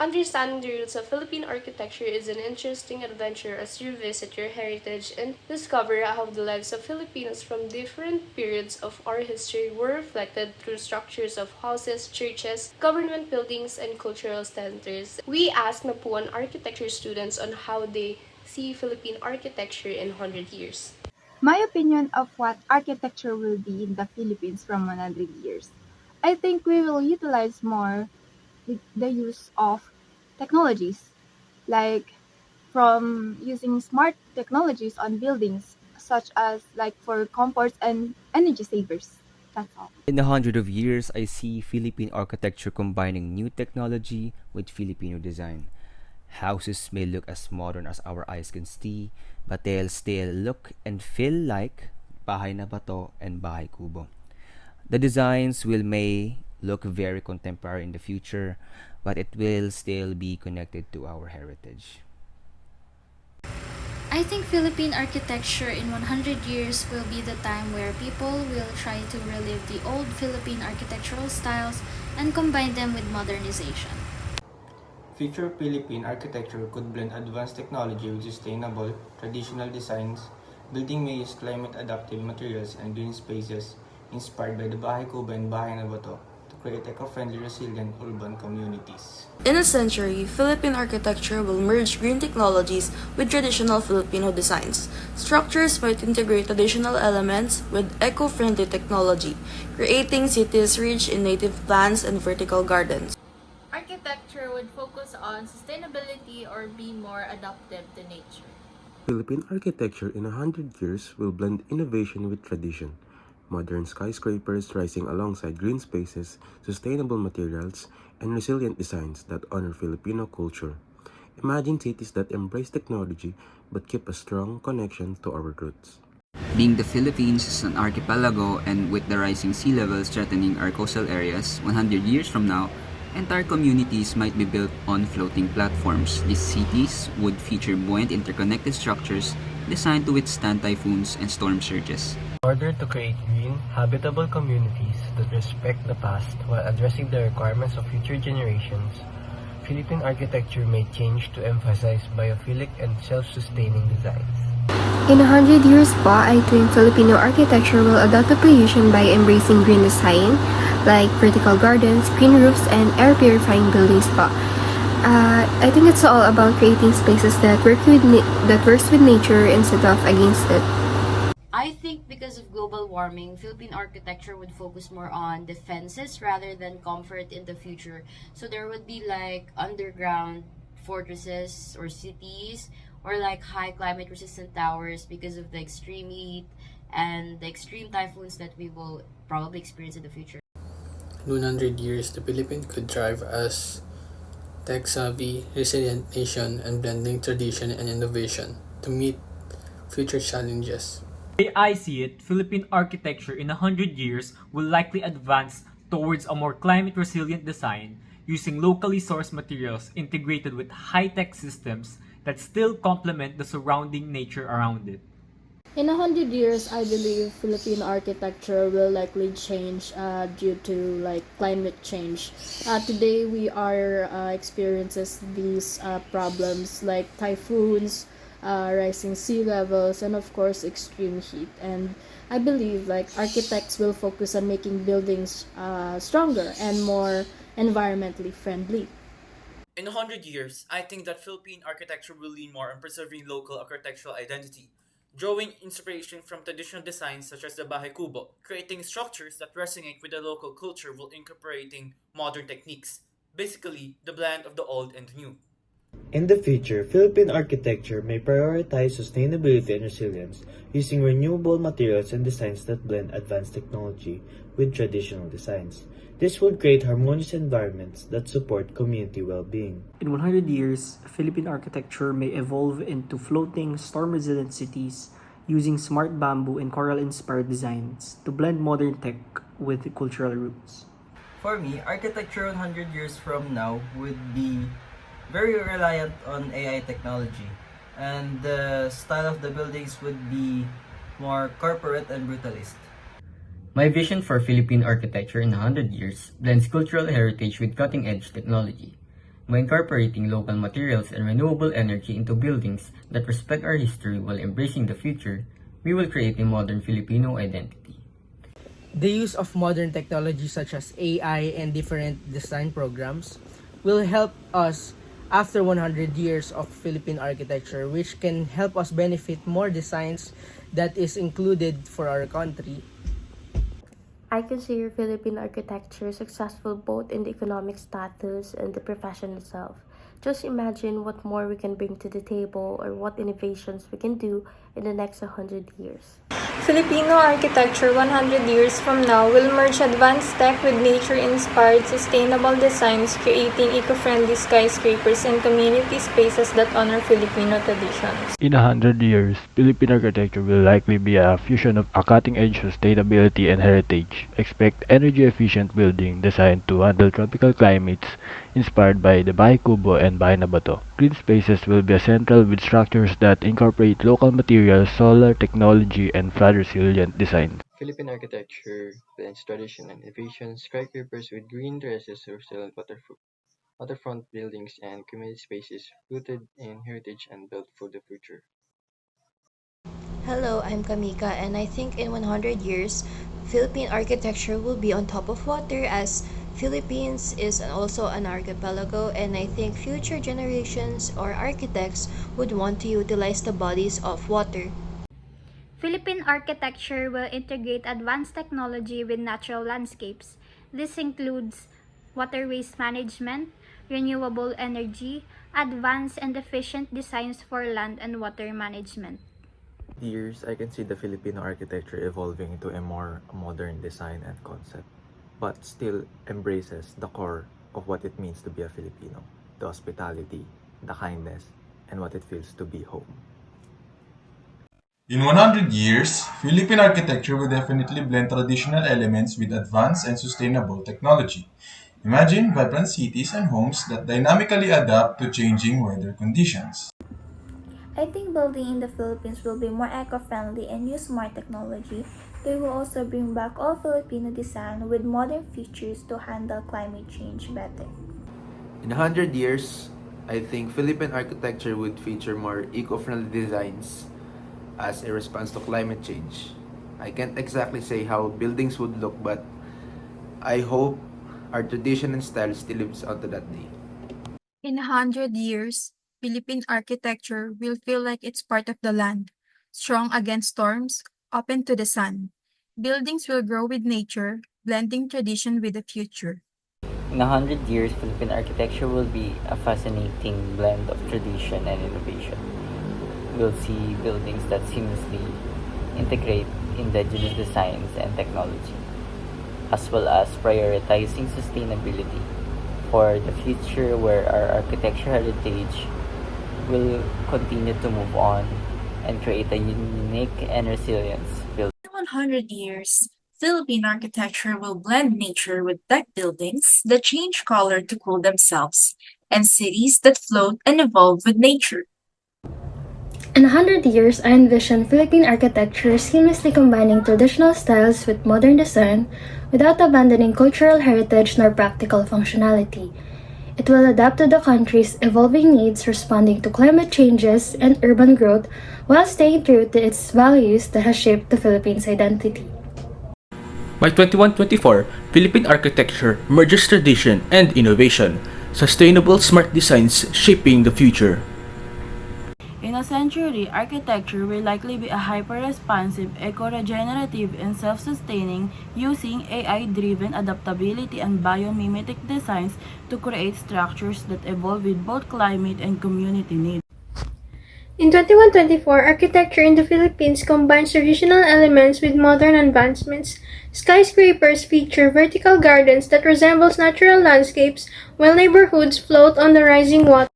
Understanding the roots of Philippine architecture is an interesting adventure as you visit your heritage and discover how the lives of Filipinos from different periods of our history were reflected through structures of houses, churches, government buildings, and cultural centers. We asked Mapuan architecture students on how they see Philippine architecture in 100 years. My opinion of what architecture will be in the Philippines from 100 years. I think we will utilize more the use of technologies, like from using smart technologies on buildings, such as like for comforts and energy savers. That's all. In a hundred of years, I see Philippine architecture combining new technology with Filipino design. Houses may look as modern as our eyes can see, but they'll still look and feel like bahay na bato and bahay kubo. The designs will may look very contemporary in the future, but it will still be connected to our heritage. I think Philippine architecture in 100 years will be the time where people will try to relive the old Philippine architectural styles and combine them with modernization. Future Philippine architecture could blend advanced technology with sustainable, traditional designs. Building may use climate-adaptive materials and green spaces inspired by the Bahay Kubo and Bahay na Bato to create eco-friendly, resilient urban communities. In a century, Philippine architecture will merge green technologies with traditional Filipino designs. Structures might integrate traditional elements with eco-friendly technology, creating cities rich in native plants and vertical gardens. Architecture would focus on sustainability or be more adaptive to nature. Philippine architecture in 100 years will blend innovation with tradition. Modern skyscrapers rising alongside green spaces, sustainable materials, and resilient designs that honor Filipino culture. Imagine cities that embrace technology but keep a strong connection to our roots. Being the Philippines is an archipelago and with the rising sea levels threatening our coastal areas, 100 years from now, entire communities might be built on floating platforms. These cities would feature buoyant interconnected structures designed to withstand typhoons and storm surges. In order to create green, habitable communities that respect the past while addressing the requirements of future generations, Philippine architecture may change to emphasize biophilic and self-sustaining designs. In 100 years pa, I think Filipino architecture will adapt to pollution by embracing green design, like vertical gardens, green roofs, and air-purifying buildings pa. I think it's all about creating spaces that that works with nature instead of against it. I think because of global warming, Philippine architecture would focus more on defenses rather than comfort in the future. So there would be like underground fortresses or cities or like high climate resistant towers because of the extreme heat and the extreme typhoons that we will probably experience in the future. In 100 years, the Philippines could thrive as tech-savvy, resilient nation and blending tradition and innovation to meet future challenges. The way I see it, Philippine architecture in 100 years will likely advance towards a more climate-resilient design using locally sourced materials integrated with high-tech systems that still complement the surrounding nature around it. In 100 years, I believe Philippine architecture will likely change due to like climate change. Today we are experiences these problems like typhoons, rising sea levels, and of course extreme heat. And I believe like architects will focus on making buildings stronger and more environmentally friendly. In 100 years, I think that Philippine architecture will lean more on preserving local architectural identity, drawing inspiration from traditional designs such as the Bahay Kubo, creating structures that resonate with the local culture while incorporating modern techniques. Basically, the blend of the old and the new. In the future, Philippine architecture may prioritize sustainability and resilience, using renewable materials and designs that blend advanced technology with traditional designs. This would create harmonious environments that support community well-being. In 100 years, Philippine architecture may evolve into floating, storm-resilient cities using smart bamboo and coral-inspired designs to blend modern tech with cultural roots. For me, architecture 100 years from now would be very reliant on AI technology, and the style of the buildings would be more corporate and brutalist. My vision for Philippine architecture in 100 years blends cultural heritage with cutting-edge technology. By incorporating local materials and renewable energy into buildings that respect our history while embracing the future, we will create a modern Filipino identity. The use of modern technology such as AI and different design programs will help us after 100 years of Philippine architecture, which can help us benefit more designs that is included for our country. I consider Philippine architecture successful both in the economic status and the profession itself. Just imagine what more we can bring to the table or what innovations we can do in the next 100 years. Filipino architecture 100 years from now will merge advanced tech with nature-inspired sustainable designs, creating eco-friendly skyscrapers and community spaces that honor Filipino traditions. In 100 years, Philippine architecture will likely be a fusion of a cutting-edge sustainability and heritage. Expect energy-efficient building designed to handle tropical climates inspired by the Bahay Kubo and Bahay Nabato. Green spaces will be central with structures that incorporate local materials, solar technology, and flood-resilient design. Philippine architecture blends tradition and innovation, skyscrapers with green terraces, resilient waterfront buildings, and community spaces rooted in heritage and built for the future. Hello, I'm Kamika, and I think in 100 years, Philippine architecture will be on top of water as Philippines is also an archipelago, and I think future generations or architects would want to utilize the bodies of water. Philippine architecture will integrate advanced technology with natural landscapes. This includes water waste management, renewable energy, advanced and efficient designs for land and water management. Years, I can see the Filipino architecture evolving into a more modern design and concept, but still embraces the core of what it means to be a Filipino, the hospitality, the kindness, and what it feels to be home. In 100 years, Philippine architecture will definitely blend traditional elements with advanced and sustainable technology. Imagine vibrant cities and homes that dynamically adapt to changing weather conditions. I think building in the Philippines will be more eco-friendly and use smart technology. They will also bring back all Filipino design with modern features to handle climate change better. In 100 years, I think Philippine architecture would feature more eco-friendly designs as a response to climate change. I can't exactly say how buildings would look, but I hope our tradition and style still lives on to that day. In 100 years, Philippine architecture will feel like it's part of the land, strong against storms, open to the sun. Buildings will grow with nature, blending tradition with the future. In 100 years, Philippine architecture will be a fascinating blend of tradition and innovation. We'll see buildings that seamlessly integrate indigenous designs and technology, as well as prioritizing sustainability for the future where our architecture heritage will continue to move on and create a unique and resilient building. In 100 years, Philippine architecture will blend nature with tech buildings that change color to cool themselves, and cities that float and evolve with nature. In 100 years, I envision Philippine architecture seamlessly combining traditional styles with modern design without abandoning cultural heritage nor practical functionality. It will adapt to the country's evolving needs, responding to climate changes and urban growth while staying true to its values that has shaped the Philippines' identity. By 2124, Philippine architecture merges tradition and innovation, sustainable smart designs shaping the future. In a century, architecture will likely be a hyper-responsive, eco-regenerative, and self-sustaining, using AI-driven adaptability and biomimetic designs to create structures that evolve with both climate and community needs. In 2124, architecture in the Philippines combines traditional elements with modern advancements. Skyscrapers feature vertical gardens that resemble natural landscapes, while neighborhoods float on the rising water.